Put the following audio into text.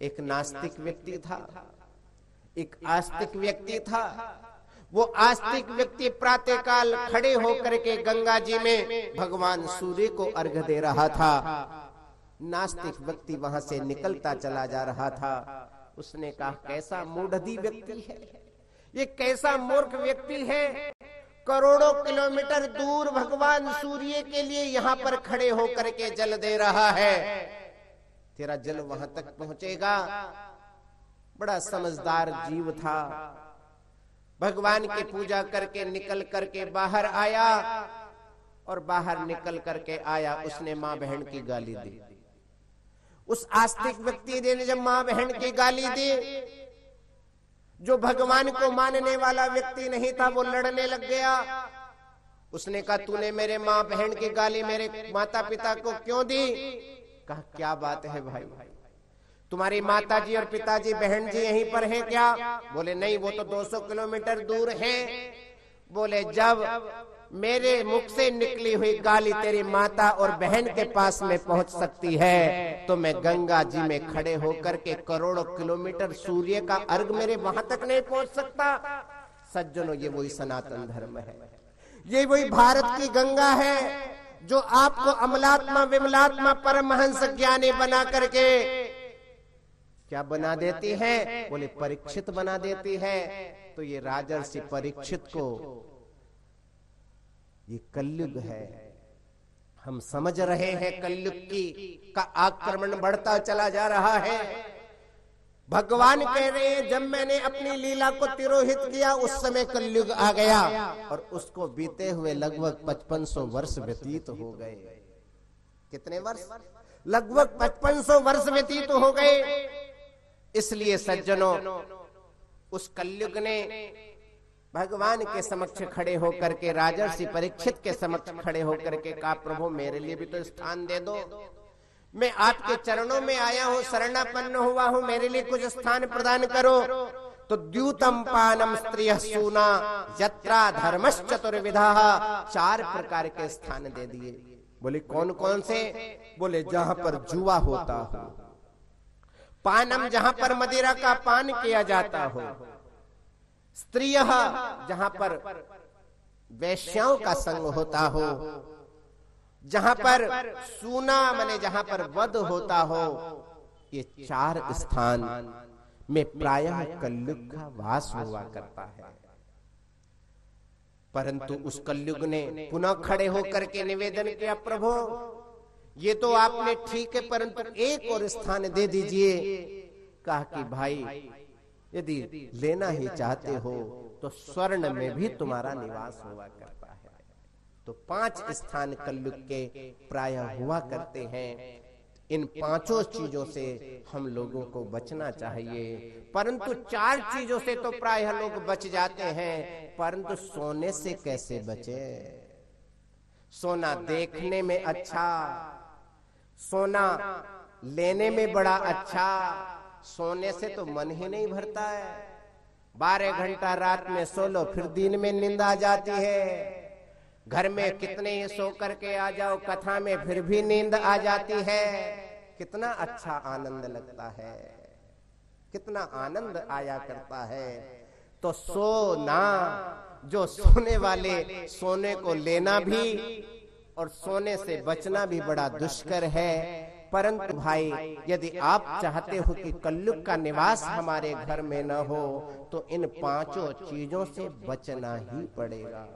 एक नास्तिक व्यक्ति था, एक आस्तिक व्यक्ति था। वो आस्तिक व्यक्ति प्रातःकाल खड़े होकर के गंगा जी में भगवान सूर्य को अर्घ्य दे रहा था। नास्तिक व्यक्ति वहां से निकलता चला जा रहा था। उसने कहा, कैसा मूढ़धी व्यक्ति है ये, कैसा मूर्ख व्यक्ति है, करोड़ों किलोमीटर दूर भगवान सूर्य के लिए यहाँ पर खड़े होकर के जल दे रहा है, तेरा जल वहां तक पहुंचेगा। बड़ा समझदार जीव था। भगवान की पूजा करके निकल करके बाहर आया, और बाहर निकल करके आया, उसने माँ बहन की गाली दी। उस आस्तिक व्यक्ति ने जब माँ बहन की गाली दी, जो भगवान को मानने वाला व्यक्ति नहीं था वो लड़ने लग गया। उसने कहा, तूने मेरे माँ बहन की गाली मेरे माता पिता को क्यों दी? कहा, क्या बात है भाई, तुम्हारी माता जी और पिताजी बहन जी यहीं पर हैं क्या? बोले नहीं, वो तो 200 किलोमीटर दूर हैं। बोले जब मेरे मुख से निकली हुई गाली तेरी माता और बहन के पास में पहुंच सकती है, तो मैं गंगा जी में खड़े होकर के करोड़ों किलोमीटर सूर्य का अर्घ मेरे वहां तक नहीं पहुंच सकता। सज्जनों, ये वही सनातन धर्म है, ये वही भारत की गंगा है जो आपको अमलात्मा विमलात्मा परमहंस ज्ञानी बना करके क्या बना देती है? बोले परीक्षित बना देती है। तो ये राजर्षि परीक्षित को, ये कलयुग है, हम समझ रहे हैं कलयुग का आक्रमण बढ़ता चला जा रहा है। भगवान कह रहे हैं, जब मैंने अपनी लीला को तिरोहित किया उस समय कलयुग आ गया, और उसको बीते हुए लगभग 5500 वर्ष व्यतीत हो गए। कितने वर्ष? लगभग 5500 वर्ष व्यतीत हो गए। इसलिए सज्जनों, उस कलयुग ने भगवान के समक्ष खड़े होकर के, राजर्षि परीक्षित के समक्ष खड़े होकर के कहा, प्रभु मेरे लिए भी तो स्थान दे दो, मैं आपके चरणों में आया हूँ, शरणापन्न हुआ हूँ, मेरे लिए कुछ स्थान प्रदान करो। तो द्यूतम पानम स्त्रियः सूना यत्रा धर्मश्चतुर्विधा, 4 प्रकार के स्थान दे दिए। बोले कौन कौन से? बोले जहां पर जुआ होता हो, पानम जहां पर मदिरा का पान किया जाता हो, स्त्रियः जहां पर वैश्याओं का संग होता हो, जहां पर सूना माने जहां पर वध होता हो, ये 4 स्थान में प्रायः कलयुग का वास हुआ करता है। परंतु उस कलयुग ने पुनः खड़े होकर के निवेदन किया, प्रभु ये तो आपने ठीक है, परंतु एक और स्थान दे दीजिए। कहा कि भाई यदि लेना ही चाहते हो तो स्वर्ण में भी तुम्हारा निवास हुआ करता है। तो 5 स्थान कलयुग के प्रायः हुआ करते हैं। इन 5 चीजों से हम लोगों को बचना चाहिए, परंतु 4 चीजों से तो प्रायः लोग बच जाते हैं, परंतु सोने से कैसे बचे? सोना देखने में अच्छा, सोना लेने में बड़ा अच्छा, सोने से तो मन ही नहीं भरता है। 12 घंटा रात में सो लो, फिर दिन में नींद आ जाती है। घर में कितने ही सो करके आ जाओ कथा में, फिर भी नींद आ जाती है। कितना अच्छा आनंद लगता है, कितना आनंद आया करता है। तो सोना, जो सोने वाले, सोने को लेना भी और सोने से बचना भी बड़ा दुष्कर है। परंतु भाई यदि आप चाहते हो कि कलयुग का निवास हमारे घर में न हो, तो इन 5 चीजों से बचना ही पड़ेगा।